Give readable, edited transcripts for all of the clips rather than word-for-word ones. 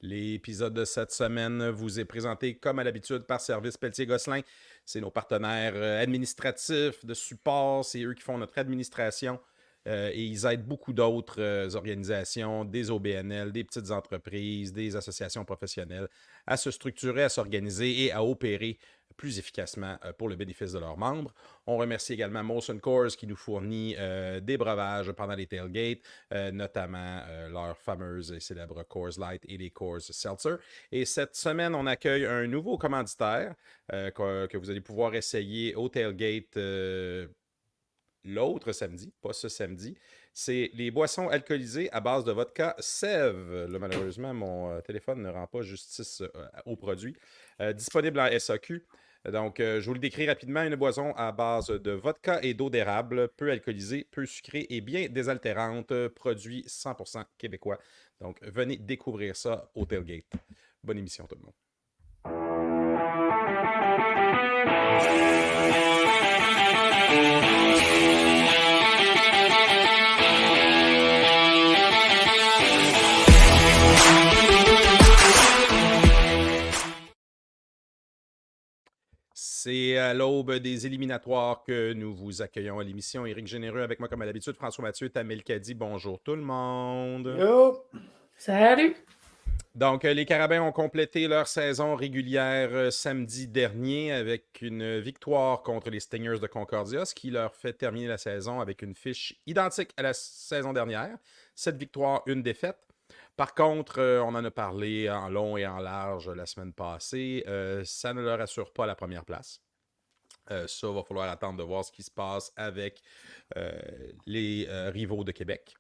L'épisode de cette semaine vous est présenté comme à l'habitude par Service Pelletier-Gosselin. C'est nos partenaires administratifs, de support, c'est eux qui font notre administration et ils aident beaucoup d'autres organisations, des OBNL, des petites entreprises, des associations professionnelles à se structurer, à s'organiser et à opérer plus efficacement pour le bénéfice de leurs membres. On remercie également Molson Coors qui nous fournit des breuvages pendant les tailgates, notamment leurs fameuses et célèbres Coors Light et les Coors Seltzer. Et cette semaine, on accueille un nouveau commanditaire que vous allez pouvoir essayer au tailgate l'autre samedi, pas ce samedi. C'est les boissons alcoolisées à base de vodka Sève. Là, malheureusement, mon téléphone ne rend pas justice au produit. Disponible en SAQ. Donc, je vous le décris rapidement. Une boisson à base de vodka et d'eau d'érable, peu alcoolisée, peu sucrée et bien désaltérante. Produit 100% québécois. Donc, venez découvrir ça au tailgate. Bonne émission, tout le monde. C'est à l'aube des éliminatoires que nous vous accueillons à l'émission. Éric Généreux avec moi comme à l'habitude, François-Mathieu Tamel-Cady. Bonjour tout le monde. Yo! Salut! Donc, les Carabins ont complété leur saison régulière samedi dernier avec une victoire contre les Stingers de Concordia, ce qui leur fait terminer la saison avec une fiche identique à la saison dernière. 7 victoires, une défaite. Par contre, on en a parlé en long et en large la semaine passée. Ça ne leur assure pas la première place. Ça, va falloir attendre de voir ce qui se passe avec les rivaux de Québec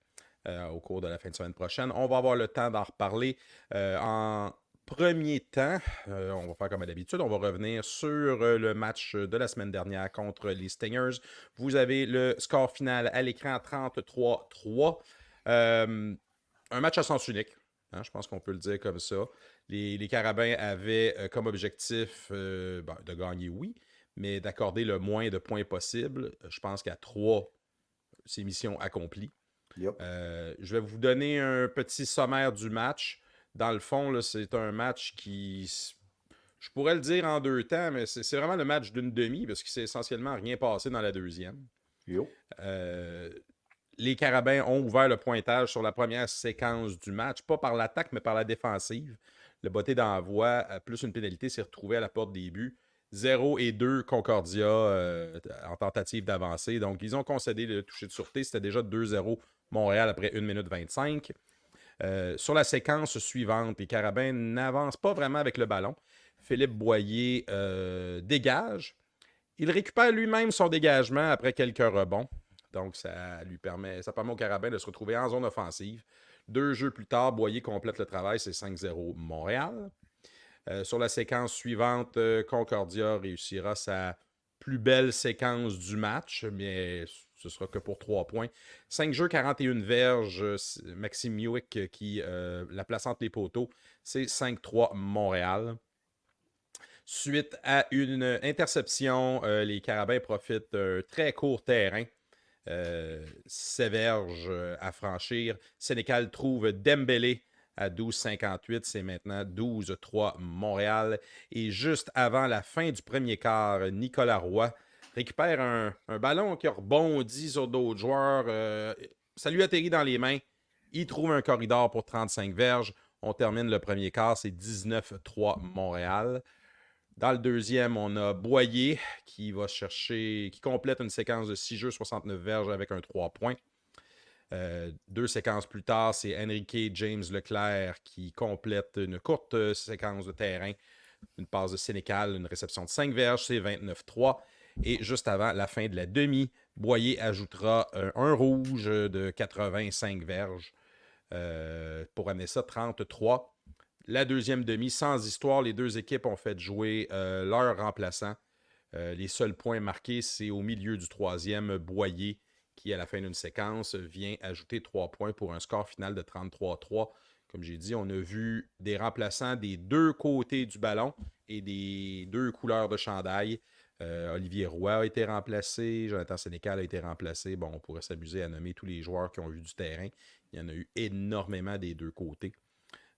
au cours de la fin de semaine prochaine. On va avoir le temps d'en reparler en premier temps. On va faire comme d'habitude. On va revenir sur le match de la semaine dernière contre les Stingers. Vous avez le score final à l'écran 33-3. Un match à sens unique. Hein, je pense qu'on peut le dire comme ça. Les Carabins avaient comme objectif de gagner, oui, mais d'accorder le moins de points possible. Je pense qu'à 3, c'est mission accomplie. Yep. Je vais vous donner un petit sommaire du match. Dans le fond, là, c'est un match qui... Je pourrais le dire en 2 temps, mais c'est vraiment le match d'une demi parce qu'il s'est essentiellement rien passé dans la deuxième. Yo. Les Carabins ont ouvert le pointage sur la première séquence du match, pas par l'attaque, mais par la défensive. Le botté d'envoi, plus une pénalité, s'est retrouvé à la porte des buts. 0 et 2 Concordia en tentative d'avancer. Donc, ils ont concédé le toucher de sûreté. C'était déjà 2-0 Montréal après 1 minute 25. Sur la séquence suivante, les Carabins n'avancent pas vraiment avec le ballon. Philippe Boyer dégage. Il récupère lui-même son dégagement après quelques rebonds. Donc, ça permet aux Carabins de se retrouver en zone offensive. 2 jeux plus tard, Boyer complète le travail, c'est 5-0 Montréal. Sur la séquence suivante, Concordia réussira sa plus belle séquence du match, mais ce sera que pour 3 points. 5 jeux, 41 verges. Maxime Hewitt qui la place entre les poteaux, c'est 5-3 Montréal. Suite à une interception, les Carabins profitent d'un très court terrain. Séverge à franchir. Sénécal trouve Dembélé à 12,58. C'est maintenant 12-3 Montréal. Et juste avant la fin du premier quart, Nicolas Roy récupère un ballon qui a rebondi sur d'autres joueurs. Ça lui atterrit dans les mains. Il trouve un corridor pour 35 verges. On termine le premier quart, c'est 19-3 Montréal. Dans le deuxième, on a Boyer qui complète une séquence de 6 jeux, 69 verges avec un 3 points. 2 séquences plus tard, c'est Enrique James Leclerc qui complète une courte séquence de terrain. Une passe de Sénécal, une réception de 5 verges, c'est 29-3. Et juste avant la fin de la demi, Boyer ajoutera un rouge de 85 verges pour amener ça 33. La deuxième demi, sans histoire, les deux équipes ont fait jouer leurs remplaçants. Les seuls points marqués, c'est au milieu du troisième, Boyer, qui, à la fin d'une séquence, vient ajouter 3 points pour un score final de 33-3. Comme j'ai dit, on a vu des remplaçants des deux côtés du ballon et des deux couleurs de chandail. Olivier Roy a été remplacé, Jonathan Sénécal a été remplacé. Bon, on pourrait s'amuser à nommer tous les joueurs qui ont eu du terrain. Il y en a eu énormément des deux côtés.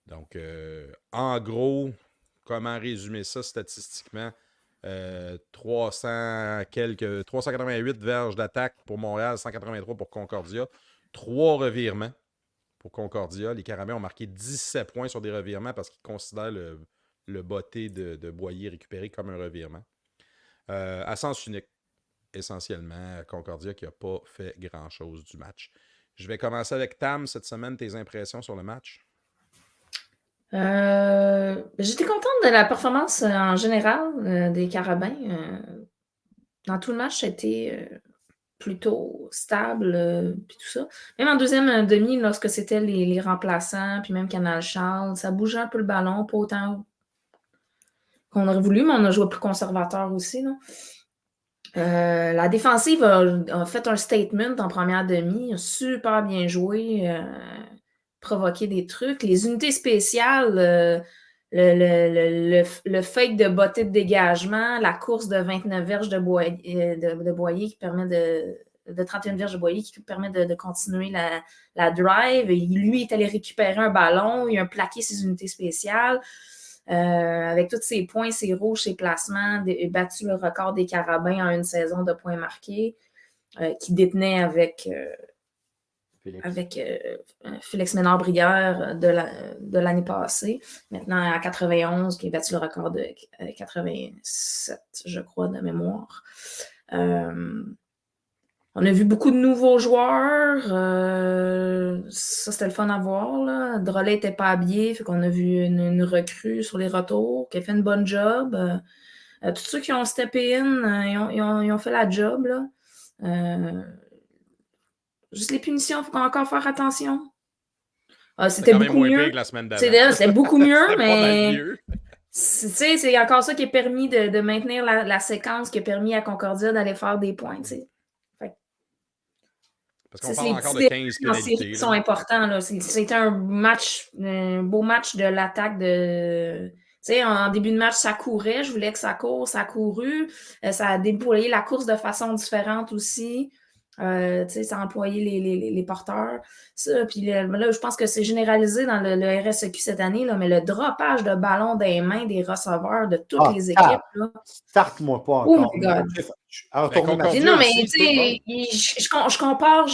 Donc, en gros, comment résumer ça statistiquement? 388 verges d'attaque pour Montréal, 183 pour Concordia. 3 revirements pour Concordia. Les Carabins ont marqué 17 points sur des revirements parce qu'ils considèrent le botté de Boyer récupéré comme un revirement. À sens unique, essentiellement, Concordia qui n'a pas fait grand-chose du match. Je vais commencer avec Tam cette semaine. Tes impressions sur le match? J'étais contente de la performance en général des Carabins. Dans tout le match, c'était plutôt stable, puis tout ça. Même en deuxième demi, lorsque c'était les remplaçants, puis même Canal Charles, ça bougeait un peu le ballon, pas autant qu'on aurait voulu, mais on a joué plus conservateur aussi. Là. La défensive a fait un statement en première demi, a super bien joué, provoqué des trucs. Les unités spéciales, le fake de botter de dégagement, la course de 29 verges de Boyer qui permet de 31 verges de Boyer qui permet de continuer la drive. Lui est allé récupérer un ballon, il a plaqué ses unités spéciales. Avec tous ses points, ses rouges, ses placements, battu le record des Carabins en une saison de points marqués, qui détenait avec Félix Ménard-Brière de l'année passée. Maintenant à 91, qui a battu le record de 87, je crois, de mémoire. On a vu beaucoup de nouveaux joueurs. Ça, c'était le fun à voir. Là. Drolet n'était pas habillé, fait qu'on a vu une recrue sur les retours qui a fait une bonne job. Tous ceux qui ont steppé in, ils ont fait la job. Là. Juste les punitions, il faut encore faire attention. C'était quand même beaucoup moins mieux. pire que la semaine d'avant. C'était beaucoup mieux, C'était pas mal mieux. C'est encore ça qui a permis de maintenir la séquence, qui a permis à Concordia d'aller faire des points. T'sais. Parce qu'on parle encore de 15 pénalités. Qui sont importants. Là. C'était un beau match de l'attaque de. En début de match, ça courait. Je voulais que ça court, ça a couru. Ça a déployé la course de façon différente aussi. Ça a employé les porteurs. Ça, puis là, je pense que c'est généralisé dans le RSEQ cette année, là, mais le droppage de ballon des mains des receveurs de toutes les équipes. Là. Starte-moi pas encore. Oh my God. Non, mais tu sais, on se compare,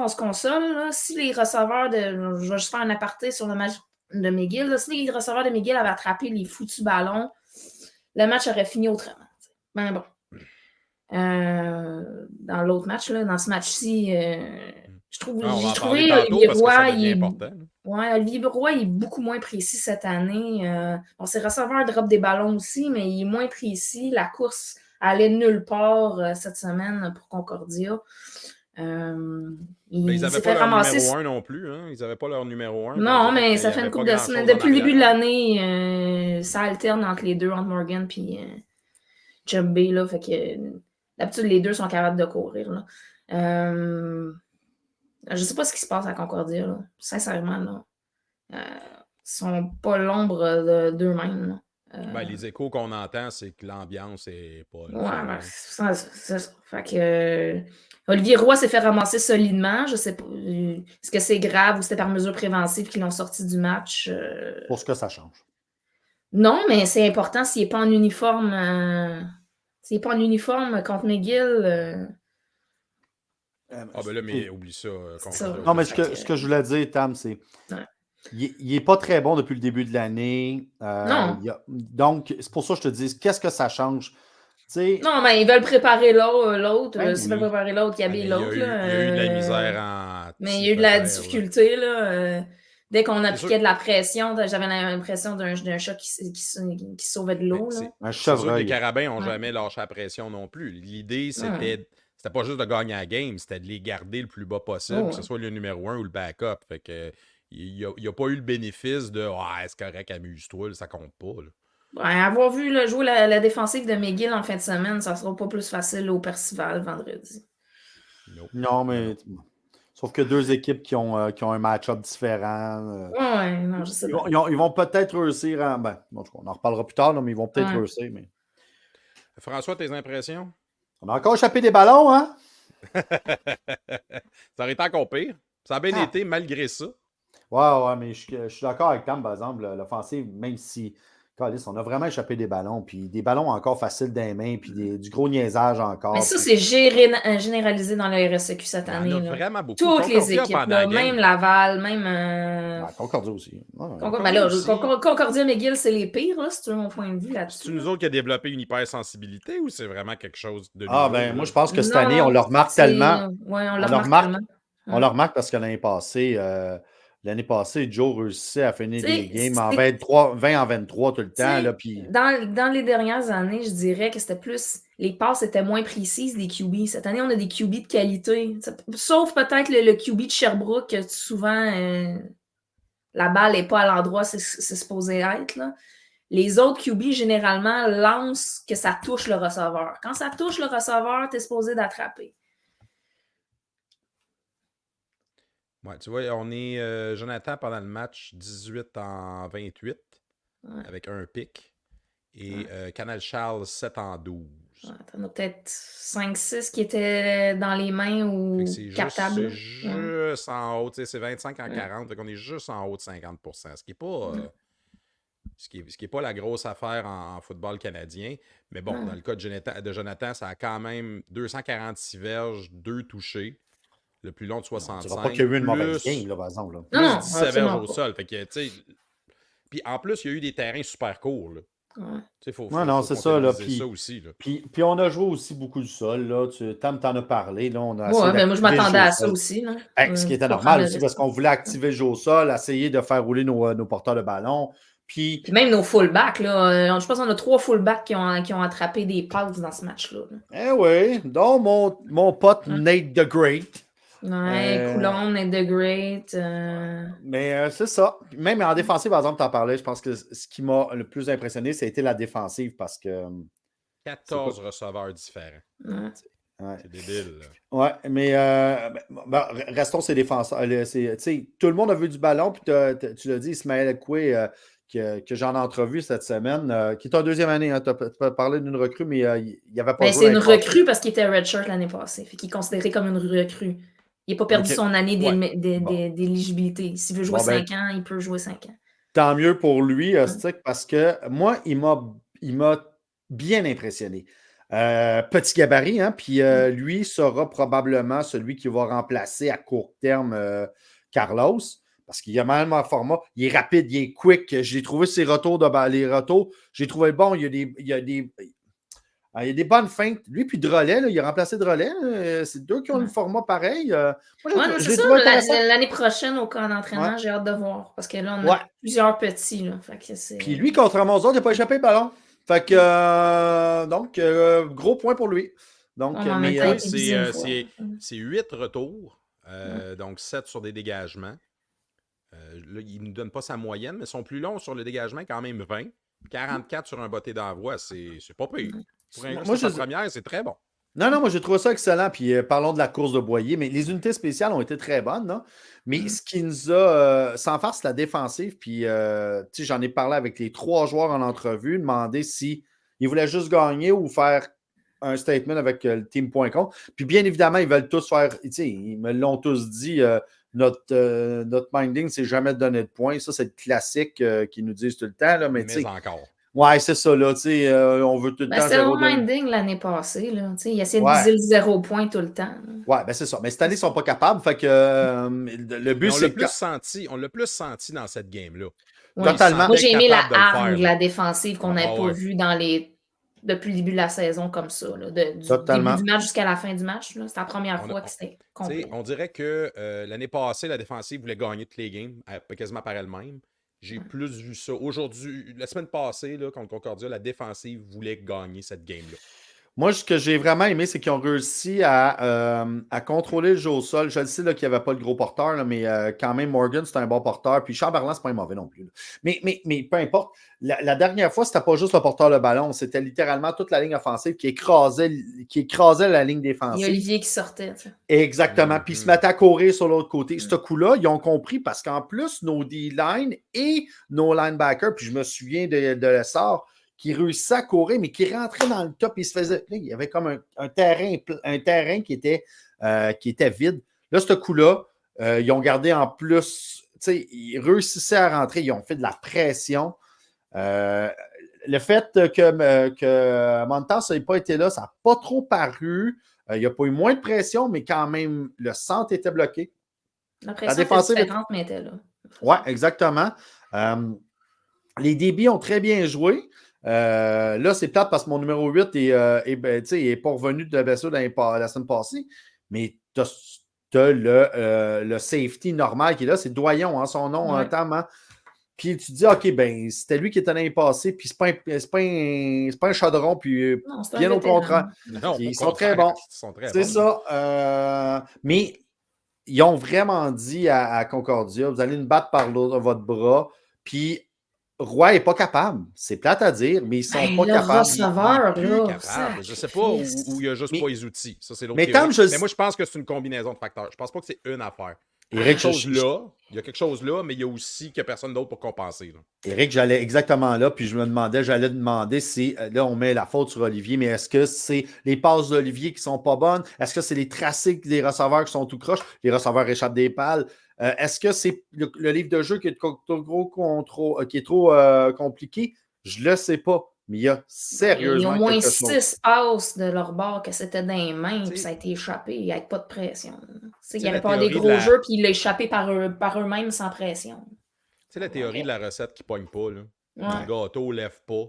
on se console. Là. Si les receveurs je vais juste faire un aparté sur le match de McGill. Là, si les receveurs de McGill avaient attrapé les foutus ballons, le match aurait fini autrement. Ben bon. Dans l'autre match, là, dans ce match-ci, j'ai trouvé Olivier Roy. Olivier Roy il est beaucoup moins précis cette année. Ses receveurs drop des ballons aussi, mais il est moins précis. La course allait nulle part cette semaine pour Concordia. Ils n'avaient pas leur numéro 1 non plus. Hein? Ils n'avaient pas leur numéro 1. Non, mais ça fait une couple de semaines. Depuis le début de l'année, ça alterne entre les deux, entre Morgan et Jumbé. Fait que d'habitude, les deux sont capables de courir. Là. Je ne sais pas ce qui se passe à Concordia. Là. Sincèrement, là. Ils ne sont pas l'ombre d'eux-mêmes. Les échos qu'on entend, c'est que l'ambiance n'est pas... c'est ça. Fait que... Olivier Roy s'est fait ramasser solidement. Je ne sais pas. Est-ce que c'est grave ou c'était par mesure préventive qu'ils l'ont sorti du match? Pour ce que ça change. Non, mais c'est important s'il n'est pas en uniforme. S'il n'est pas en uniforme contre McGill. Mais oublie ça. Non, mais ce que je voulais dire, Tam, c'est... Ouais. Il n'est pas très bon depuis le début de l'année. Non. Donc, c'est pour ça que je te dis, qu'est-ce que ça change? Non, mais ils veulent préparer l'autre. S'ils veulent préparer l'autre, il y avait l'autre. Il y a eu de la misère Mais il y a eu de la difficulté. Là. Dès qu'on appliquait de la pression, j'avais l'impression d'un chat qui sauvait de l'eau. Un chevreuil. Les Carabins n'ont jamais lâché la pression non plus. L'idée, c'était pas juste de gagner la game, c'était de les garder le plus bas possible, que ce soit le numéro 1 ou le backup. Fait que il n'y a pas eu le bénéfice de c'est correct, amuse-toi, ça compte pas. Là. Avoir vu jouer la défensive de McGill en fin de semaine, ça sera pas plus facile au Percival vendredi. Non, mais sauf que deux équipes qui ont un match-up différent. Non, je sais pas. Ils vont peut-être réussir on en reparlera plus tard, là, mais ils vont peut-être réussir. Mais... François, tes impressions? On a encore échappé des ballons, hein? Ça aurait été encore pire. Ça a bien été malgré ça. Ouais, mais je suis d'accord avec Tam, par exemple, l'offensive, même si, calisse, on a vraiment échappé des ballons, puis des ballons encore faciles dans les mains, puis du gros niaisage Mais encore. ça, Puis... c'est généralisé dans le RSEQ cette Il y en a année. Là. vraiment beaucoup. Toutes les Concordia équipes, pendant là, la game. même Laval, même. Concordia aussi. Ouais. Ben là, aussi. Concordia McGill, c'est les pires, là, si tu veux mon point de vue là-dessus. C'est nous autres qui a développé une hypersensibilité ou c'est vraiment quelque chose de nouveau? Ah, ben, moi, je pense que cette Non, année, on le remarque c'est- tellement. Ouais, on le On le remarque remarque, tellement. on le remarque parce que l'année passée, Joe réussissait à finir des games en 20 en 23 tout le temps. Là, puis... dans les dernières années, je dirais que c'était plus. Les passes étaient moins précises des QB. Cette année, on a des QB de qualité. Sauf peut-être le QB de Sherbrooke, que souvent la balle n'est pas à l'endroit où c'est supposé être. Là. Les autres QB, généralement, lancent que ça touche le receveur. Quand ça touche le receveur, tu es supposé d'attraper. Ouais, tu vois, on est Jonathan pendant le match 18 en 28 avec un pic et Canal Charles 7 en 12. Ouais, t'en as peut-être 5-6 qui étaient dans les mains ou captables. C'est juste en haut, c'est 25 en 40, donc on est juste en haut de 50%, ce qui n'est pas... Ce qui est pas la grosse affaire en football canadien. Mais bon, dans le cas de Jonathan, ça a quand même 246 verges, 2 touchés. Le plus long de 65. On ne dira pas qu'il y a eu une mauvaise game, là, par exemple. Là. Plus Non, 17 verges au sol. Fait que, puis en plus, il y a eu des terrains super courts. Là. Faut c'est ça. Là, ça aussi. Là. Puis on a joué aussi beaucoup du sol. Là. Tam t'en as parlé. Là, on a mais moi, je m'attendais à ça aussi. Là. Ce qui était normal aussi, parce qu'on voulait activer le jeu au sol, essayer de faire rouler nos porteurs de ballon. Puis même nos fullbacks, là, je pense qu'on a 3 fullbacks qui ont attrapé des passes dans ce match-là. Eh oui, donc mon pote Nate the Great. Ouais, Coulomb, Nate the Great. Mais c'est ça. Même en défensive, par exemple, tu en parlais, je pense que ce qui m'a le plus impressionné, ça a été la défensive parce que... 14 receveurs différents. Ouais. C'est débile. Là. Ouais, mais restons ces défenseurs. Tout le monde a vu du ballon, puis tu l'as dit, Ismaël Koué, que j'en ai entrevu cette semaine, qui est en deuxième année. Hein, tu as parlé d'une recrue, mais il n'y avait pas. C'est une recrue parce qu'il était redshirt l'année passée. Fait qu'il est considéré comme une recrue. Il n'a pas perdu son année d'éligibilité. S'il veut jouer 5 ans, il peut jouer 5 ans. Tant mieux pour lui, Stick, parce que moi, il m'a bien impressionné. Petit gabarit, hein, puis lui sera probablement celui qui va remplacer à court terme Carlos. Parce qu'il a même un format, il est rapide, il est quick. J'ai trouvé ses retours les retours. J'ai trouvé bon, il y a des bonnes feintes. Lui, puis Drolet, là, il a remplacé Drolet. C'est deux qui ont le format pareil. C'est ça, l'année prochaine au camp d'entraînement, j'ai hâte de voir. Parce que là, on a plusieurs petits. Là, puis lui, contrairement aux autres, il n'a pas échappé le ballon. Fait que, donc, gros point pour lui. Donc, c'est 8 retours. Donc, 7 sur des dégagements. Là, il ne nous donne pas sa moyenne, mais son plus long sur le dégagement, quand même 20. 44 sur un botté d'envoi, c'est pas pire. Pour un première, c'est très bon. Non, moi, j'ai trouvé ça excellent. Puis, parlons de la course de Boyer, mais les unités spéciales ont été très bonnes. Non? Mais ce qui nous a, sans farce, la défensive, puis, j'en ai parlé avec les 3 joueurs en entrevue, demandé s'ils voulaient juste gagner ou faire un statement avec le team.com. Puis, bien évidemment, ils veulent tous faire, ils me l'ont tous dit, notre minding, c'est jamais de donner de points. Ça, c'est le classique qu'ils nous disent tout le temps. Là, mais encore. Ouais, c'est ça, là, on veut tout le temps... C'était le minding l'année passée, là, il essaie de viser le 0 point tout le temps. Là. Ouais, ben c'est ça, mais cette année, ils ne sont pas capables, fait que le but, c'est... On l'a plus senti dans cette game-là. Ouais, totalement. Moi, j'ai aimé la arme de la défensive qu'on n'avait pas vue depuis le début de la saison comme ça, là, du début du match jusqu'à la fin du match. C'était la première fois que c'était complet. On dirait que l'année passée, la défensive voulait gagner toutes les games, quasiment par elle-même. J'ai plus vu ça. Aujourd'hui, la semaine passée, là, contre Concordia, la défensive voulait gagner cette game-là. Moi, ce que j'ai vraiment aimé, c'est qu'ils ont réussi à contrôler le jeu au sol. Je le sais qu'il n'y avait pas de gros porteur, là, mais quand même, Morgan, c'est un bon porteur. Puis Chamberlain, c'est pas un mauvais non plus. Mais peu importe. La dernière fois, c'était pas juste le porteur de ballon. C'était littéralement toute la ligne offensive qui écrasait la ligne défensive. Il y a Olivier qui sortait. T'sais. Exactement. Puis ils se mettaient à courir sur l'autre côté. Ce coup-là, ils ont compris parce qu'en plus, nos D-line et nos linebackers, puis je me souviens de l'essor, qui réussissait à courir, mais qui rentrait dans le top. Il se faisait. Là, il y avait comme un terrain qui était vide. Là, ce coup-là, ils ont gardé en plus ils réussissaient à rentrer, ils ont fait de la pression. Le fait que Montas n'ait pas été là, ça n'a pas trop paru. Il n'y a pas eu moins de pression, mais quand même, le centre était bloqué. La pression était différente, mais était là. Oui, exactement. Les débits ont très bien joué. Là, c'est plate parce que mon numéro 8 est pas revenu de la blessure la semaine passée, mais tu as le safety normal qui est là. C'est Doyon, hein, son nom, notamment. Puis tu te dis, OK, ben c'était lui qui était l'année passée, puis c'est pas un chaudron, puis non, bien au contraire. Ils sont très bons. C'est ça. Mais ils ont vraiment dit à Concordia, vous allez nous battre par votre bras, puis Roy n'est pas capable. C'est plate à dire, mais ils sont pas capables. Receveur, capable. Je ne sais pas où il n'y a juste pas les outils. Ça, c'est l'autre mais moi, je pense que c'est une combinaison de facteurs. Je pense pas que c'est une affaire. Il y a quelque chose là, mais il y a aussi qu'il n'y a personne d'autre pour compenser. Là. Éric, j'allais exactement là, puis j'allais demander si, là, on met la faute sur Olivier, mais est-ce que c'est les passes d'Olivier qui sont pas bonnes? Est-ce que c'est les tracés des receveurs qui sont tout croches? Les receveurs échappent des pales. Est-ce que c'est le livre de jeu qui est trop compliqué? Je le sais pas, mais il y a sérieusement il y a au moins 6 passes de leur bord que c'était dans les mains, puis ça a été échappé avec pas de pression. Il n'y avait pas des gros jeux, puis il l'a échappé par eux-mêmes sans pression. C'est la théorie de la recette qui pogne pas. Là. Le gâteau ne lève pas.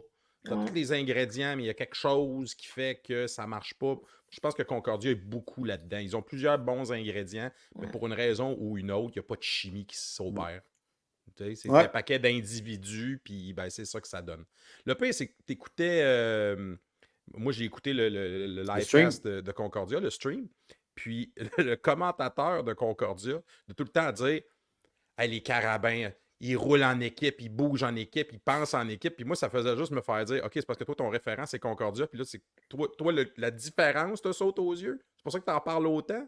Tu as tous les ingrédients, mais il y a quelque chose qui fait que ça ne marche pas. Je pense que Concordia est beaucoup là-dedans. Ils ont plusieurs bons ingrédients, mais pour une raison ou une autre, il n'y a pas de chimie qui s'opère. C'est un paquet d'individus, puis ben, c'est ça que ça donne. Le pire, c'est que tu écoutais... moi, j'ai écouté le live cast de Concordia, le stream, puis le commentateur de Concordia, de tout le temps dire hey, les carabins, ils roulent en équipe, ils bougent en équipe, ils pensent en équipe. Puis moi, ça faisait juste me faire dire OK, c'est parce que toi, ton référent, c'est Concordia. Puis là, c'est toi la différence te saute aux yeux. C'est pour ça que tu en parles autant.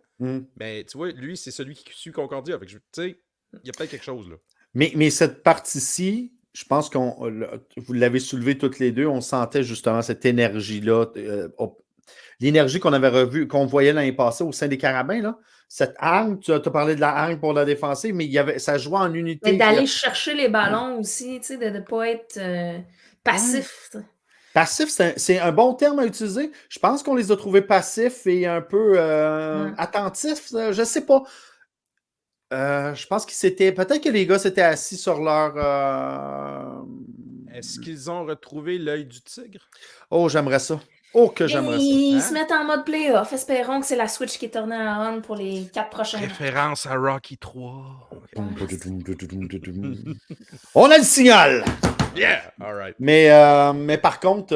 Mais tu vois, lui, c'est celui qui suit Concordia. Tu sais, il y a peut-être quelque chose là. Mais cette partie-ci, je pense vous l'avez soulevé toutes les deux, on sentait justement cette énergie-là. L'énergie qu'on avait revue, qu'on voyait l'année passée au sein des Carabins, là. Cette hargne, tu as parlé de la hargne pour la défensive, mais ça jouait en unité. Mais d'aller chercher les ballons aussi, tu sais, de ne pas être passif. Passif, c'est un bon terme à utiliser. Je pense qu'on les a trouvés passifs et un peu attentifs. Je ne sais pas. Je pense qu'ils s'étaient. Peut-être que les gars s'étaient assis sur leur. Est-ce qu'ils ont retrouvé l'œil du tigre? Oh, j'aimerais ça. Oh, que j'aimerais ça. Ils se mettent en mode playoff. Espérons que c'est la Switch qui est tournée en on pour les 4 prochaines. Référence à Rocky 3. On a le signal! Yeah! All right. Mais par contre,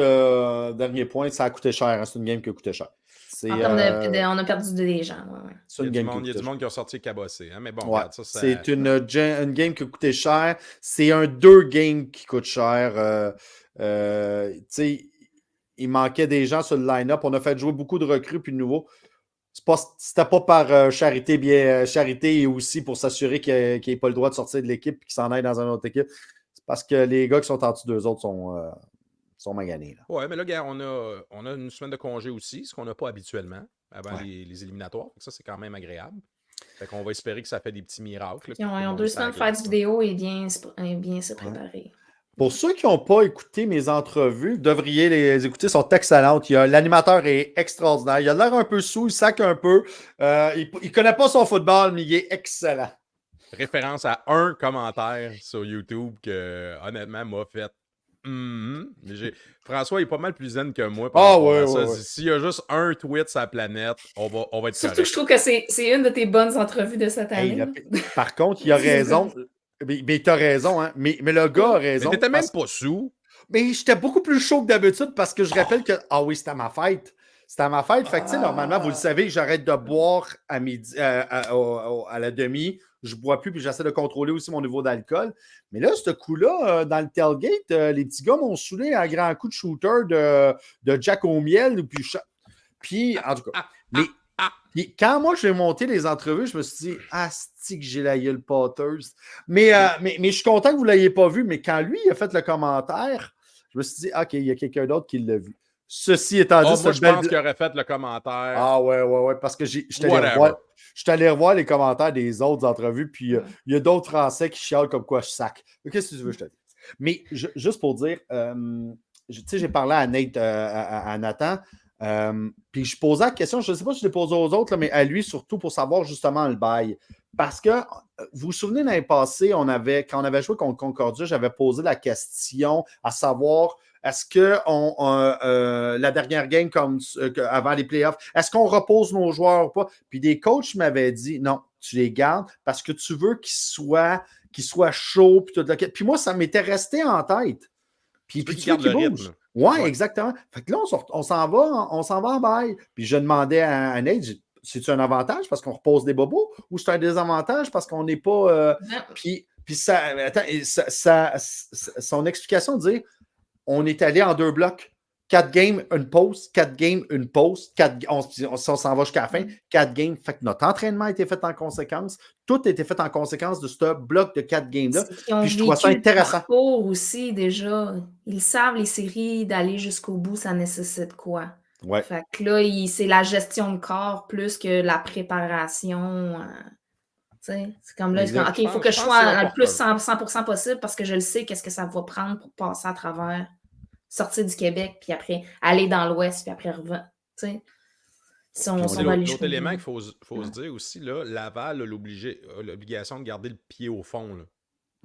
dernier point, ça a coûté cher. Hein. C'est une game qui a coûté cher. En termes on a perdu des gens. Il y a du monde qui a sorti cabossé. Hein? Mais bon, regarde, ça, c'est une game qui a coûté cher. C'est un 2 games qui coûte cher. Tu sais, il manquait des gens sur le line-up. On a fait jouer beaucoup de recrues puis de nouveaux. C'était pas par charité et aussi pour s'assurer qu'il n'ait pas le droit de sortir de l'équipe et qu'il s'en aille dans une autre équipe. C'est parce que les gars qui sont en dessous d'eux autres sont maganés. Oui, mais là, gars, on a une semaine de congé aussi, ce qu'on n'a pas habituellement avant les éliminatoires. Ça, c'est quand même agréable. Fait qu'on va espérer que ça fait des petits miracles. Ils ont 2 semaines de faire des vidéos et bien se préparer. Pour ceux qui n'ont pas écouté mes entrevues, vous devriez les écouter, sont excellentes. L'animateur est extraordinaire. Il a l'air un peu sous, il sac un peu. Il ne connaît pas son football, mais il est excellent. Référence à un commentaire sur YouTube que, honnêtement, m'a fait François est pas mal plus zen que moi. S'il y a juste un tweet sur la planète, on va être surtout que je trouve que c'est une de tes bonnes entrevues de cette année. Par contre, il a raison. Mais tu as raison, hein. Mais le gars a raison. Mais t'étais même pas sous. Mais j'étais beaucoup plus chaud que d'habitude parce que je rappelle que. Ah oui, c'était à ma fête. C'était à ma fête. Fait que, tu sais, normalement, vous le savez, j'arrête de boire à midi, à la demi. Je bois plus, puis j'essaie de contrôler aussi mon niveau d'alcool. Mais là, ce coup-là, dans le tailgate, les petits gars m'ont saoulé un grand coup de shooter de Jack au miel. Puis en tout cas. Mais quand moi, j'ai monté les entrevues, je me suis dit, asti que j'ai la gueule Potters. Mais je suis content que vous ne l'ayez pas vu. Mais quand lui, il a fait le commentaire, je me suis dit, OK, il y a quelqu'un d'autre qui l'a vu. Ceci étant dit, moi, c'est je une belle pense qu'il aurait fait le commentaire. Ah ouais, parce que je suis Whatever. allé revoir les commentaires des autres entrevues, puis il y a d'autres Français qui chialent comme quoi je sac. Qu'est-ce que tu veux que je te dise? Mais juste pour dire, tu sais, j'ai parlé à Nate, à Nathan, puis je posais la question, je ne sais pas si je l'ai posée aux autres, là, mais à lui surtout pour savoir justement le bail. Parce que, vous vous souvenez, l'année passée, quand on avait joué contre Concordia, j'avais posé la question à savoir est-ce que la dernière game avant les playoffs, est-ce qu'on repose nos joueurs ou pas? Puis des coachs m'avaient dit non, tu les gardes parce que tu veux qu'ils soient chauds. Puis moi, ça m'était resté en tête. Puis tu veux qu'ils bougent. Ouais, exactement. Fait que là, on s'en va en bail. Puis je demandais à Nate, c'est-tu un avantage parce qu'on repose des bobos ou c'est un désavantage parce qu'on n'est pas. Puis ça, attends, son explication de dire on est allé en 2 blocs. 4 games, une pause, 4 games, une pause, on s'en va jusqu'à la fin, 4 games. Fait que notre entraînement a été fait en conséquence. Tout a été fait en conséquence de ce bloc de 4 games-là. Puis je trouve ça intéressant. Aussi, déjà. Ils savent, les séries, d'aller jusqu'au bout, ça nécessite quoi? Ouais. Fait que là, c'est la gestion de corps plus que la préparation. C'est comme là, OK, il faut que je sois le plus 100% possible parce que je le sais qu'est-ce que ça va prendre pour passer à travers, sortir du Québec, puis après aller dans l'Ouest, puis après revenir. Si l'autre élément qu'il faut se dire aussi, là, Laval a l'obligation de garder le pied au fond. Là.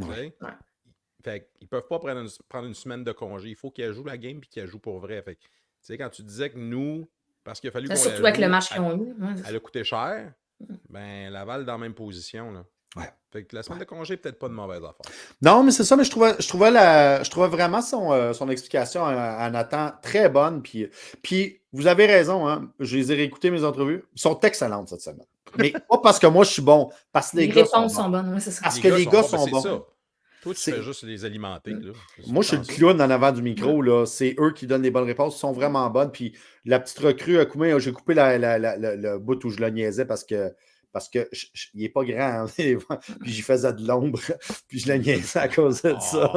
Ouais. Fait qu'ils peuvent pas prendre une semaine de congé. Il faut qu'ils jouent la game et qu'ils jouent pour vrai. Fait que, quand tu disais que nous, parce qu'il a fallu qu'on surtout avec le match qu'ils ont eu. Elle a coûté cher. Ben, Laval dans la même position. Là. Ouais. Fait que la semaine de congé, peut-être pas de mauvaise affaire. Non, mais c'est ça, mais je trouvais vraiment son explication à Nathan très bonne. Puis vous avez raison, hein, je les ai réécoutés, mes entrevues. Ils sont excellentes cette semaine. Mais pas parce que moi je suis bon, parce que les gars sont bonnes. Oui, c'est ça. Parce que les gars sont bons. Ça. Toi, tu fais juste les alimenter. Là. Moi, je suis le clown en avant du micro. Là. C'est eux qui donnent les bonnes réponses. Ils sont vraiment bonnes. Puis la petite recrue, Koumé, j'ai coupé le bout où je le niaisais parce que il n'est pas grand. Hein. Puis j'y faisais de l'ombre. Puis je le niaisais à cause de ça.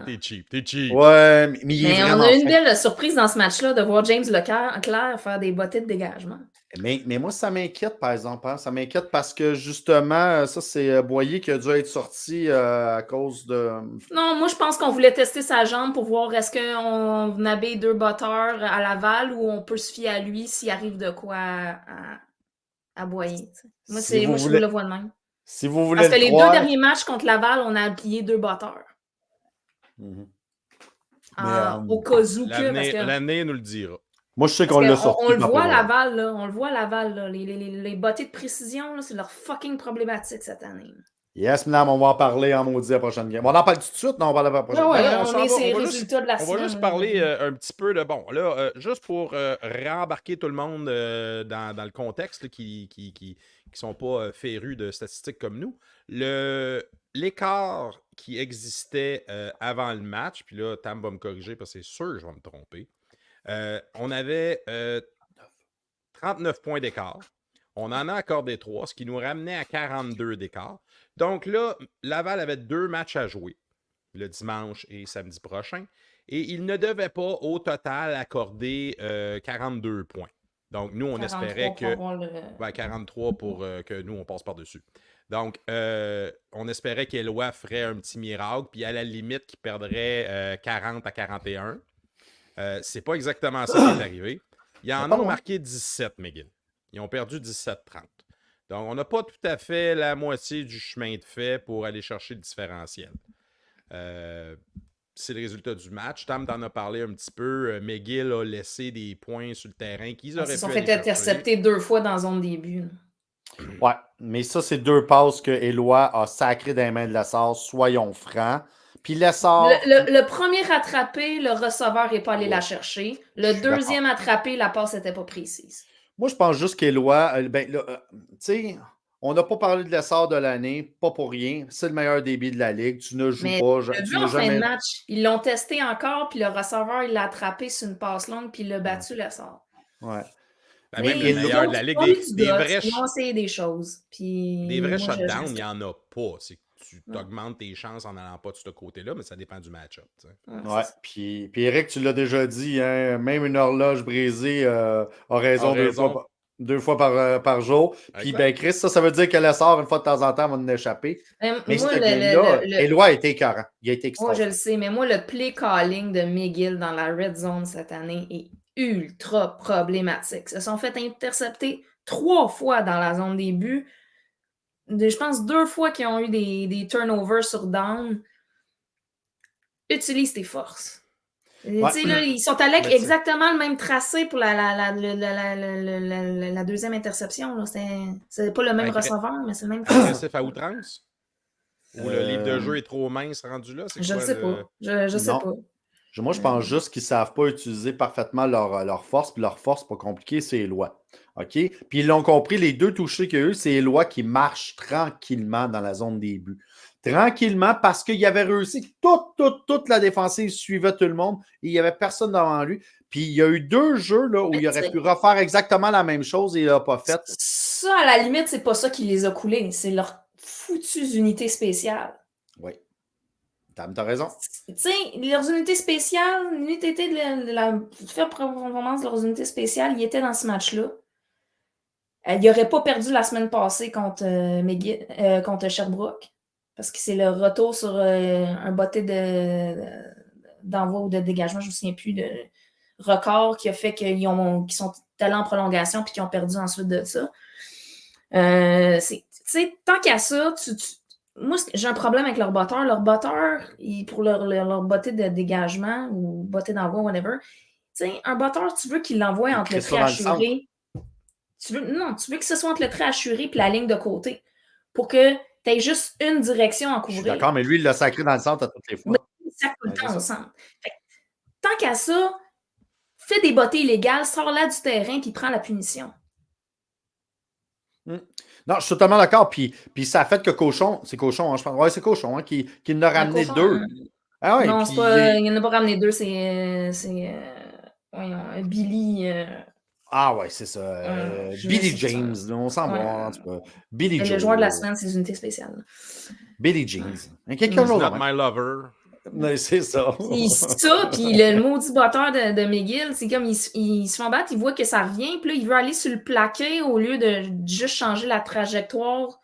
T'es cheap. Ouais, mais il est on a une belle surprise dans ce match-là de voir James Leclerc faire des bottées de dégagement. Mais moi, ça m'inquiète, par exemple. Hein. Ça m'inquiète parce que, justement, ça, c'est Boyer qui a dû être sorti à cause de... Non, moi, je pense qu'on voulait tester sa jambe pour voir est-ce qu'on habille 2 batteurs à Laval ou on peut se fier à lui s'il arrive de quoi à Boyer. Moi, je le vois de même. Si vous voulez parce que les 2 derniers matchs contre Laval, on a habillé 2 batteurs. Au cas où que... L'année nous le dira. Moi, je sais qu'on l'a sorti. On le voit à Laval, là. On le voit à Laval, là. Les bottées de précision, là, c'est leur fucking problématique cette année. Yes, madame, on va en parler en maudit la prochaine game. On en parle tout de suite? Non, on va en parler la prochaine game. On va juste parler un petit peu de... Bon, là, juste pour réembarquer tout le monde dans le contexte, là, qui sont pas férus de statistiques comme nous. L'écart qui existait avant le match, puis là, Tam va me corriger parce que c'est sûr que je vais me tromper. On avait 39 points d'écart. On en a accordé 3, ce qui nous ramenait à 42 d'écart. Donc là, Laval avait 2 matchs à jouer, le dimanche et samedi prochain. Et il ne devait pas au total accorder 42 points. Donc nous, on espérait que... 43 pour que nous, on passe par-dessus. Donc, on espérait qu'Éloi ferait un petit miracle, puis à la limite, qu'il perdrait 40 à 41. C'est pas exactement ça qui est arrivé. Ils en ont marqué 17, McGill. Ils ont perdu 17-30. Donc, on n'a pas tout à fait la moitié du chemin de fait pour aller chercher le différentiel. C'est le résultat du match. Tam t'en a parlé un petit peu. McGill a laissé des points sur le terrain qu'ils auraient pu aller chercher. Ils se sont fait intercepter 2 fois dans zone début. Ouais, mais ça, c'est 2 passes que Éloi a sacrées dans les mains de Lessard. Soyons francs. Puis Lessard... Le premier attrapé, le receveur n'est pas allé la chercher. Le deuxième attrapé, la passe n'était pas précise. Moi, je pense juste qu'Éloi, tu sais, on n'a pas parlé de Lessard de l'année, pas pour rien. C'est le meilleur débit de la ligue. Tu ne joues pas. Tu en fin de match, ils l'ont testé encore, puis le receveur, il l'a attrapé sur une passe longue, puis il l'a battu, Lessard. Ouais. Même le meilleur de la ligue, des vrais... Ils ont essayé des choses. Des vrais shutdowns, il n'y en a pas. tu augmentes tes chances en n'allant pas de ce côté-là, mais ça dépend du match-up. Ouais. Puis Eric, tu l'as déjà dit, hein, même une horloge brisée a raison, deux fois par jour. Puis ben Chris, ça veut dire que le sort, une fois de temps en temps, va nous échapper. Mais moi, ce game-là, Eloi a été écœurant. Il a été extraordinaire. Moi, je le sais, mais moi, le play calling de McGill dans la red zone cette année est ultra problématique. Ils se sont fait intercepter 3 fois dans la zone des buts. Je pense 2 fois qu'ils ont eu des turnovers sur down. Utilise tes forces. Ouais. Là, ils sont allés avec exactement le même tracé pour la deuxième interception. C'est pas le même receveur, mais c'est le même tracé. Agressif à outrance? Ou le livre de jeu est trop mince rendu là? Je ne sais pas. Je sais pas. Moi, je pense juste qu'ils ne savent pas utiliser parfaitement leur force. Puis leur force, pas compliqué, c'est Eloi. OK? Puis ils l'ont compris, les 2 touchés qu'il y a eu, c'est Eloi qui marche tranquillement dans la zone des buts. Tranquillement, parce qu'il avait réussi. Toute la défensive suivait tout le monde et il n'y avait personne devant lui. Puis il y a eu 2 jeux là, où il aurait pu refaire exactement la même chose et il n'a pas fait. Ça, à la limite, c'est pas ça qui les a coulés. C'est leur foutues unités spéciales. Oui. T'as raison. Tu sais, leurs unités spéciales, l'unité de la faible performance de leurs unités spéciales, ils étaient dans ce match-là. Ils n'auraient pas perdu la semaine passée contre Sherbrooke. Parce que c'est le retour sur un botté d'envoi ou de dégagement, je ne me souviens plus, de record qui a fait qu'ils sont allés en prolongation puis qu'ils ont perdu ensuite de ça. Tant qu'à ça, moi, j'ai un problème avec leur botteur. Leur botteur, pour leur botté de dégagement ou botté d'envoi, whatever, un botteur, tu veux qu'il l'envoie entre le trait assuré. Tu veux que ce soit entre le trait assuré et la ligne de côté pour que tu aies juste une direction à couvrir. Je suis d'accord, mais lui, il l'a sacré dans le centre à toutes les fois. Il sacre tout le temps au centre. Tant qu'à ça, fais des bottées illégales, sors-la du terrain puis prends la punition. Non, je suis totalement d'accord. Puis ça a fait que Cochon, c'est Cochon, hein, je pense. Ouais, c'est Cochon hein, qui en a ramené Cochon, 2. Ah ouais, non, il n'en a pas ramené 2, c'est Billy. Ah ouais, c'est ça. Billy James, là, on s'en va. En tout cas. Billy James. Le joueur de la semaine, c'est les unités spéciales. Billy James. Quelqu'un d'autre. Not my lover. Mais c'est ça. Ça, puis le maudit botteur de McGill, c'est comme il se font battre, il voit que ça revient, puis là, il veut aller sur le plaqué au lieu de juste changer la trajectoire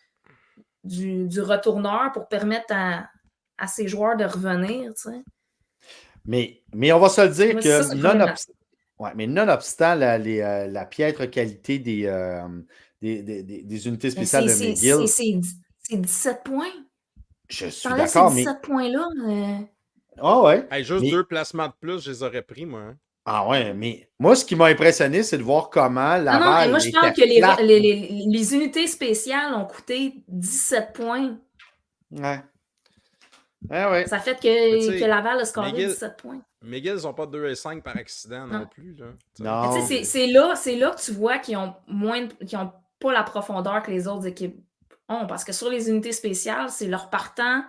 du retourneur pour permettre à ses joueurs de revenir, tu sais. Mais on va se le dire que nonobstant la piètre qualité des unités spéciales de McGill. C'est 17 points. Je suis d'accord, mais... 17 points-là. Ah ouais. Hey, juste 2 placements de plus, je les aurais pris, moi. Hein. Ah ouais, mais moi, ce qui m'a impressionné, c'est de voir comment Laval... moi, je pense que les unités spéciales ont coûté 17 points. Ouais. Ouais. Ça fait que Laval a scoré 17 points. McGill, ils n'ont pas 2-5 par accident non plus. Là. Non. C'est là que tu vois qu'ils ont pas la profondeur que les autres équipes ont. Parce que sur les unités spéciales, c'est leur partant.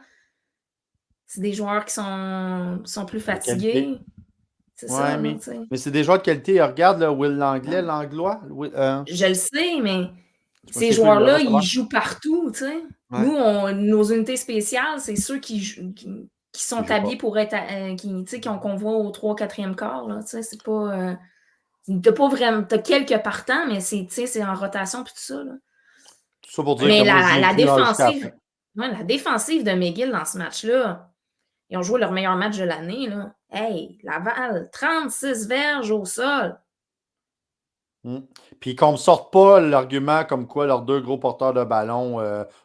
C'est des joueurs qui sont plus fatigués. C'est ça, mais c'est des joueurs de qualité. Regarde, là, Will Langlais, l'Anglois. Je le sais, mais ces joueurs-là, ils jouent partout, tu sais. Ouais. Nous, nos unités spéciales, c'est ceux qui sont habillés pour être... qu'on voit au 3-4e quart, là, tu sais, c'est pas... t'as pas vraiment... T'as quelques partants, mais c'est en rotation puis tout ça, là. Tout ça pour dire mais que la défensive... la défensive de McGill dans ce match-là, ils ont joué leur meilleur match de l'année, là. Hey, Laval, 36 verges au sol. Puis qu'on ne me sorte pas l'argument comme quoi leurs 2 gros porteurs de ballon,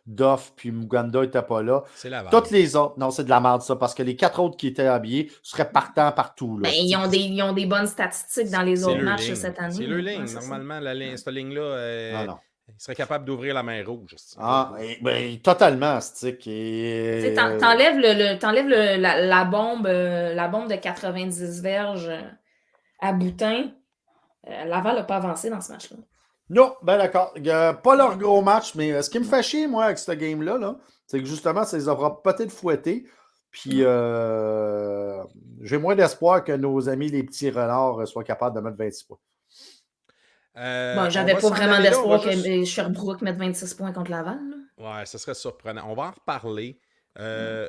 Duff puis Muganda n'étaient pas là. C'est Laval. Toutes les autres, non, c'est de la merde ça, parce que les 4 autres qui étaient habillés seraient partants partout. Là. Ben, ils ont des bonnes statistiques dans les autres matchs cette année. C'est leur ligne. Normalement, cette ligne-là, non. Ils seraient capables d'ouvrir la main rouge. Totalement, Stick. T'enlèves la bombe de 90 verges à Boutin. Laval n'a pas avancé dans ce match-là. Non, ben d'accord. Pas leur gros match, mais ce qui me fait chier, moi, avec ce game-là, c'est que justement, ça les aura peut-être fouettés. Puis j'ai moins d'espoir que nos amis les petits renards soient capables de mettre 26 points. J'avais pas vraiment d'espoir que Sherbrooke mette 26 points contre Laval. Là. Ouais, ce serait surprenant. On va en reparler. Euh,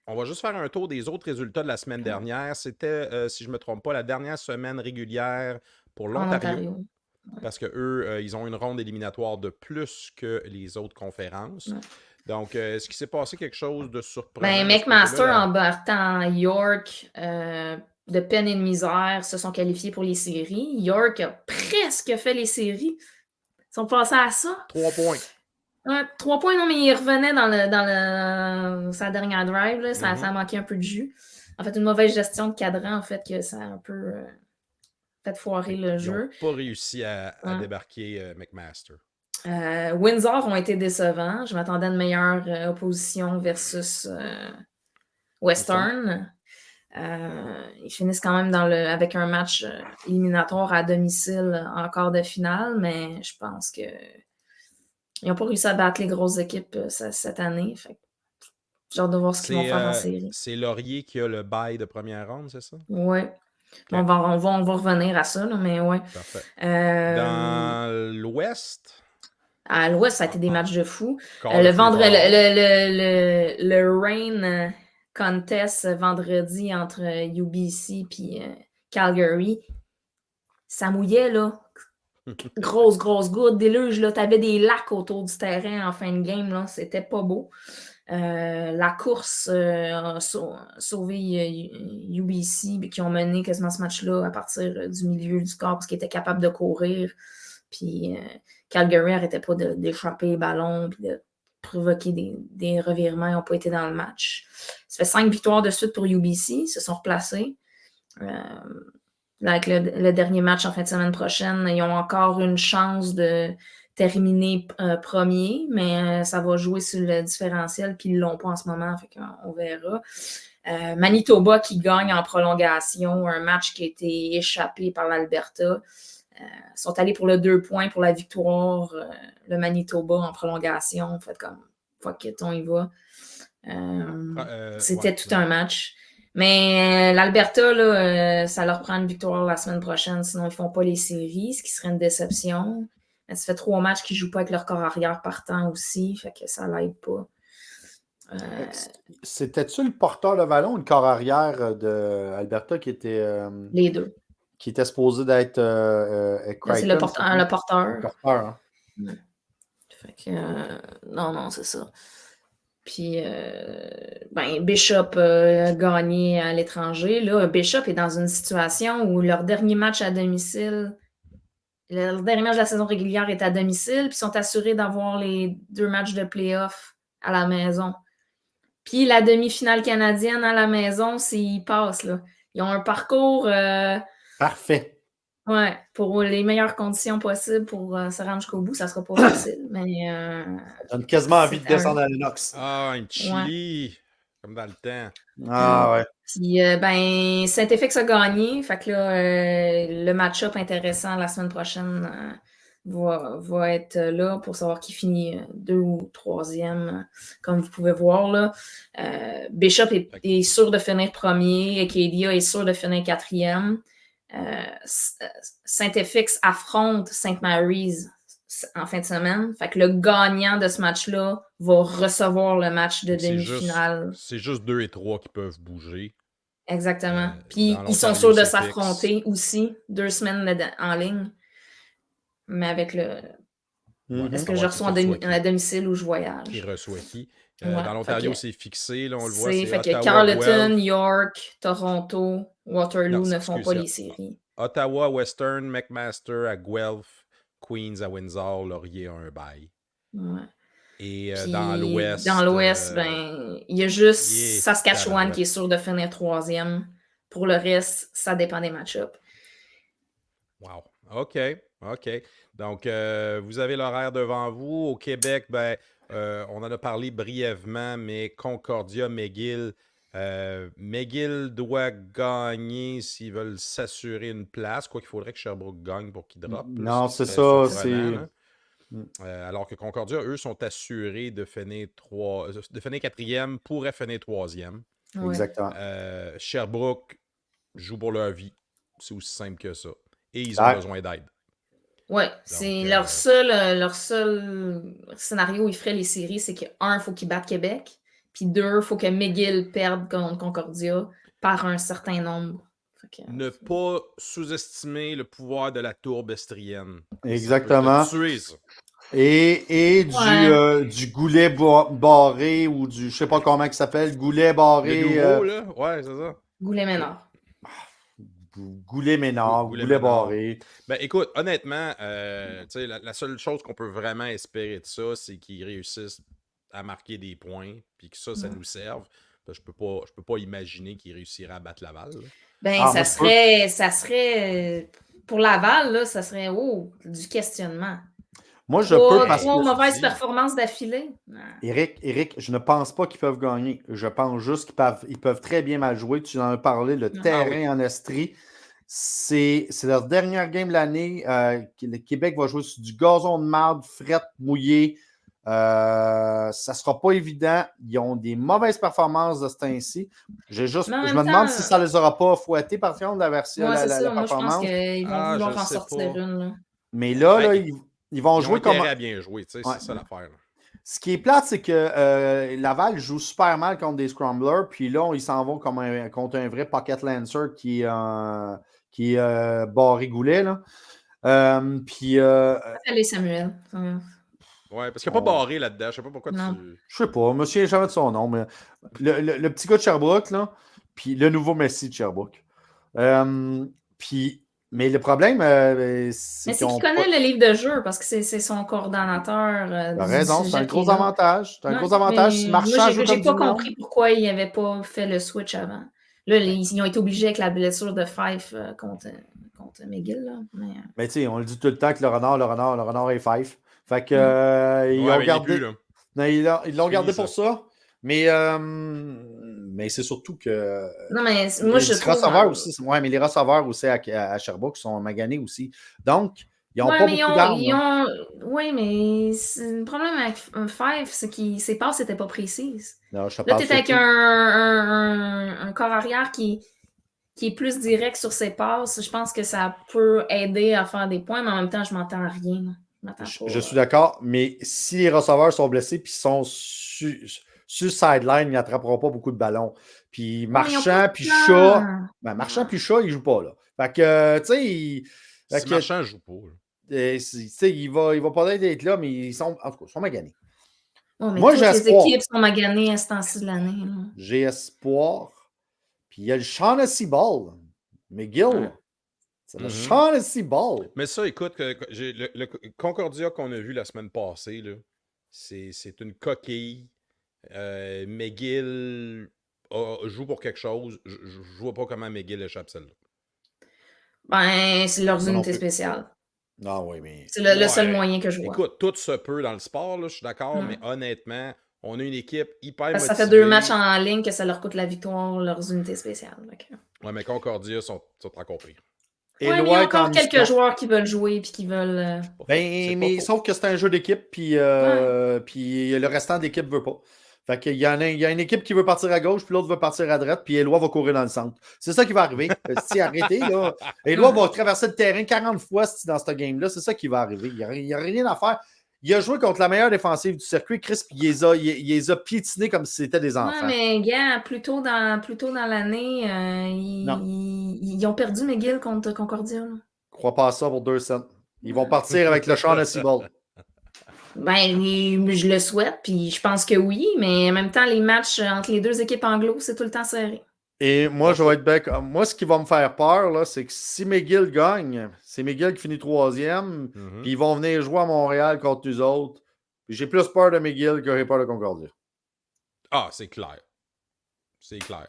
on va juste faire un tour des autres résultats de la semaine dernière. C'était, si je ne me trompe pas, la dernière semaine régulière pour En l'Ontario, Ontario. parce qu'eux, ils ont une ronde éliminatoire de plus que les autres conférences. Ouais. Donc, est-ce qu'il s'est passé quelque chose de surprenant Ben, de ce côté-là? McMaster en battant York de peine et de misère se sont qualifiés pour les séries. York a presque fait les séries. Ils sont passés à ça. 3 points. 3 points, non, mais il revenait dans sa dernière drive. Là, ça a Mhm. manqué un peu de jus. En fait, une mauvaise gestion de cadran, en fait, que ça a un peu fait foirer le Ils n'ont jeu. pas réussi à Ouais. débarquer McMaster. Windsor ont été décevants. Je m'attendais à une meilleure opposition versus Western. Ils finissent quand même avec un match éliminatoire à domicile en quart de finale, mais je pense que ils n'ont pas réussi à battre les grosses équipes cette année. Fait que j'ai hâte de voir ce qu'ils vont faire en série. C'est Laurier qui a le bail de première ronde, c'est ça? Ouais. Ok. On va revenir à ça, là, mais ouais. Parfait. Euh, Dans l'Ouest, à l'Ouest, ça a été des matchs de fou. Call Le of Free vendredi, for All. le Rain contest vendredi entre UBC et Calgary, ça mouillait, là. Grosse goutte, déluge, là. T'avais des lacs autour du terrain en fin de game, là. C'était pas beau. La course a sauvé UBC qui ont mené quasiment ce match-là à partir du milieu du corps parce qu'ils étaient capables de courir. Puis Calgary n'arrêtait pas d'échapper les ballons puis de provoquer des revirements. Ils n'ont pas été dans le match. Ça fait 5 victoires de suite pour UBC. Ils se sont replacés. Avec le dernier match en fin de semaine prochaine, ils ont encore une chance de terminer premier, mais ça va jouer sur le différentiel, puis ils ne l'ont pas en ce moment, fait qu'on verra. Manitoba qui gagne en prolongation, un match qui a été échappé par l'Alberta. Sont allés pour le 2 points pour la victoire, le Manitoba en prolongation. En fait, comme fuck it, on y va. C'était tout un match. Mais l'Alberta, là, ça leur prend une victoire la semaine prochaine, sinon ils ne font pas les séries, ce qui serait une déception. Mais ça fait 3 matchs qu'ils ne jouent pas avec leur corps arrière partant aussi, fait que ça l'aide pas. C'était-tu le porteur de ballon ou le corps arrière de Alberta qui était les deux. Qui était supposé d'être C'est le porteur. Le porteur, hein? Fait que non, c'est ça. Puis, Bishop a gagné à l'étranger. Là, Bishop est dans une situation où leur dernier match à domicile, le dernier match de la saison régulière est à domicile, puis ils sont assurés d'avoir les 2 matchs de play-off à la maison. Puis la demi-finale canadienne à la maison, s'ils passent, là. Ils ont un parcours... Parfait. Ouais, pour les meilleures conditions possibles pour se rendre jusqu'au bout, ça sera pas facile, mais... ça donne quasiment envie de descendre à l'Inox. Ah, une chili! Comme dans le temps. Ah ouais. Puis, Saint-FX a gagné, fait que là, le match-up intéressant la semaine prochaine va être là pour savoir qui finit 2 ou 3e, comme vous pouvez voir, là. Bishop est sûr de finir premier, Acadia est sûr de finir 4e. Saint-FX affronte St. Mary's en fin de semaine. Fait que le gagnant de ce match-là va recevoir le match de demi-finale. C'est juste 2 et 3 qui peuvent bouger. Exactement. Puis ils sont sûrs de s'affronter aussi 2 semaines en ligne. Mais avec le... Est-ce que je reçois à domicile ou je voyage? Qui reçoit qui? Dans l'Ontario, c'est fixé. Là, on le voit. C'est fait que Carleton, York, Toronto, Waterloo ne font pas les séries. Ottawa, Western, McMaster à Guelph, Queens à Windsor, Laurier a un bail. Ouais. Et puis, dans l'Ouest... il y a juste Saskatchewan qui est sûr de finir 3e. Pour le reste, ça dépend des match-ups. Wow. OK. Donc, vous avez l'horaire devant vous. Au Québec, on en a parlé brièvement, mais Concordia, McGill. McGill doit gagner s'ils veulent s'assurer une place. Quoi qu'il faudrait que Sherbrooke gagne pour qu'il drop. Non, c'est ça. Alors que Concordia, eux, sont assurés de finir 4e, pourraient finir 3e. Ouais. Exactement. Sherbrooke joue pour leur vie. C'est aussi simple que ça. Et ils ont besoin d'aide. Oui, c'est leur seul scénario où ils feraient les séries, c'est que, il faut qu'ils battent Québec. Puis 2, il faut que McGill perde contre Concordia par un certain nombre. Ne pas sous-estimer le pouvoir de la tourbe estrienne. Exactement. Ça peut te tuer, ça. Et du goulet barré ou du, je sais pas comment il s'appelle, goulet barré. Le nouveau, là, ouais, c'est ça. Goulet Ménard. Goulet Ménard, goulet barré. Ben écoute, honnêtement, la seule chose qu'on peut vraiment espérer de ça, c'est qu'ils réussissent à marquer des points, puis que ça nous serve. Ben, je peux pas imaginer qu'ils réussiraient à battre Laval. Là. Ben, ça serait pour Laval, là, ça serait du questionnement. Moi, je peux parce que... Trois mauvaises performances d'affilée. Éric, je ne pense pas qu'ils peuvent gagner. Je pense juste qu'ils peuvent très bien mal jouer. Tu en as parlé, le terrain en Estrie. C'est leur dernière game de l'année. Le Québec va jouer sur du gazon de marde, frette, mouillé. Ça ne sera pas évident. Ils ont des mauvaises performances de ce temps-ci. Je me demande si ça ne les aura pas fouettés par contre la version la performance. Moi, je pense qu'ils vont vouloir en sortir une. Là. Mais là, ils vont jouer comme. À bien jouer, c'est ça l'affaire. Ce qui est plate, c'est que Laval joue super mal contre des scramblers, puis là, ils s'en vont contre un vrai pocket lancer qui est barré goulet. Puis. Allez, Samuel. Ouais, parce qu'il n'y a pas barré là-dedans. Je sais pas pourquoi tu. Je sais pas, je me souviens jamais de son nom, mais le petit gars de Sherbrooke, là, puis le nouveau Messi de Sherbrooke. Mais le problème, c'est qu'il connaît le livre de jeu parce que c'est son coordonnateur. T'as raison, c'est un gros avantage. C'est un gros avantage. Moi, j'ai pas compris pourquoi il n'avait pas fait le switch avant. Là, ils ont été obligés avec la blessure de Fife contre McGill. Là. Mais tu sais, on le dit tout le temps que le renard est Fife. Fait que ils l'ont gardé. Ils l'ont gardé pour ça. Mais c'est surtout que. Non, mais moi, je trouve. Receveurs aussi. Ouais, mais les receveurs aussi à Sherbrooke sont maganés aussi. Donc, ils n'ont pas beaucoup d'armes. Oui, mais le problème avec Fife, c'est que ses passes n'étaient pas précises. Non, là, tu es avec un corps arrière qui est plus direct sur ses passes. Je pense que ça peut aider à faire des points, mais en même temps, je ne m'entends à rien. Je suis d'accord, mais si les receveurs sont blessés puis sont sur sideline, ils n'attraperont pas beaucoup de ballons. Puis Marchand puis Chat, Marchand puis Chat, ils ne jouent pas là. Fait que, tu sais, si Marchand ne joue pas. Il va pas être là, mais ils sont, en tout cas, ils sont maganés. Oh, mais moi, j'ai espoir. Les équipes sont maganées à ce temps-ci de l'année. J'ai espoir. Puis il y a le Shaughnessy Ball. McGill. C'est le Shaughnessy Ball. Mais ça, écoute, le Concordia qu'on a vu la semaine passée, c'est une coquille. McGill joue pour quelque chose. Je ne vois pas comment McGill échappe celle-là. Ben, c'est leur unité spéciale. Non, oui, mais. C'est le seul moyen que je vois. Écoute, tout se peut dans le sport, là, je suis d'accord, mais honnêtement, on a une équipe hyper motivée. Ça fait 2 matchs en ligne que ça leur coûte la victoire, leurs unités spéciales. Ouais, mais Concordia sont encore pires. Et il y a encore quelques joueurs qui veulent jouer et qui veulent. Mais sauf que c'est un jeu d'équipe, puis le restant de l'équipe ne veut pas. Fait qu'il y a une équipe qui veut partir à gauche, puis l'autre veut partir à droite, puis Éloi va courir dans le centre. C'est ça qui va arriver. Si arrêtez, là. Éloi va traverser le terrain 40 fois dans ce game-là. C'est ça qui va arriver. Il n'y a rien à faire. Il a joué contre la meilleure défensive du circuit, Chris, puis il les a piétinés comme si c'était des enfants. Non, mais gars, plus tôt dans l'année, ils ont perdu McGill contre Concordia. Là. Crois pas à ça pour 2 cents. Ils vont partir avec le Shaughnessy Ball. Ben, je le souhaite, puis je pense que oui, mais en même temps, les matchs entre les deux équipes anglo, c'est tout le temps serré. Et moi, je vais être bec. Moi, ce qui va me faire peur, là, c'est que si McGill gagne, c'est McGill qui finit 3e, puis ils vont venir jouer à Montréal contre nous autres. Puis j'ai plus peur de McGill que j'ai peur de Concordia. Ah, c'est clair. C'est clair.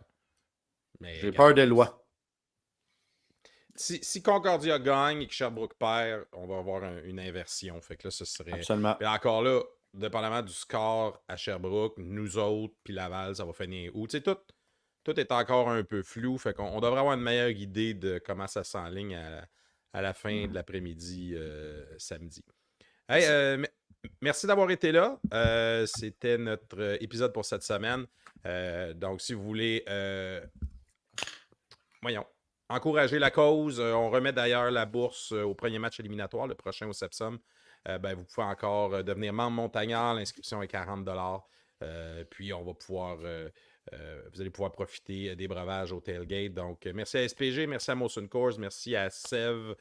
J'ai peur des lois. Si Concordia gagne et que Sherbrooke perd, on va avoir une inversion. Fait que là, ce serait. Absolument. Et encore là, dépendamment du score à Sherbrooke, nous autres, puis Laval, ça va finir où? Tu sais, tout est encore un peu flou. Fait qu'on devrait avoir une meilleure idée de comment ça s'enligne à la fin de l'après-midi samedi. Hey, merci d'avoir été là. C'était notre épisode pour cette semaine. Donc, si vous voulez. Encourager la cause. On remet d'ailleurs la bourse au premier match éliminatoire, le prochain au Sepsum. Vous pouvez encore devenir membre montagnard. L'inscription est 40 $. Puis on va pouvoir, vous allez pouvoir profiter des breuvages au tailgate. Donc, merci à SPG, merci à Molson Coors, merci à Sev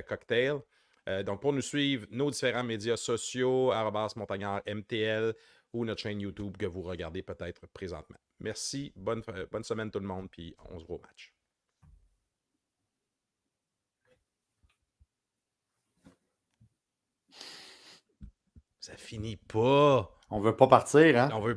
Cocktail. Donc, pour nous suivre, nos différents médias sociaux, @montagnard MTL ou notre chaîne YouTube que vous regardez peut-être présentement. Merci, bonne semaine tout le monde, puis on se voit au match. Ça finit pas. On veut pas partir, hein? On veut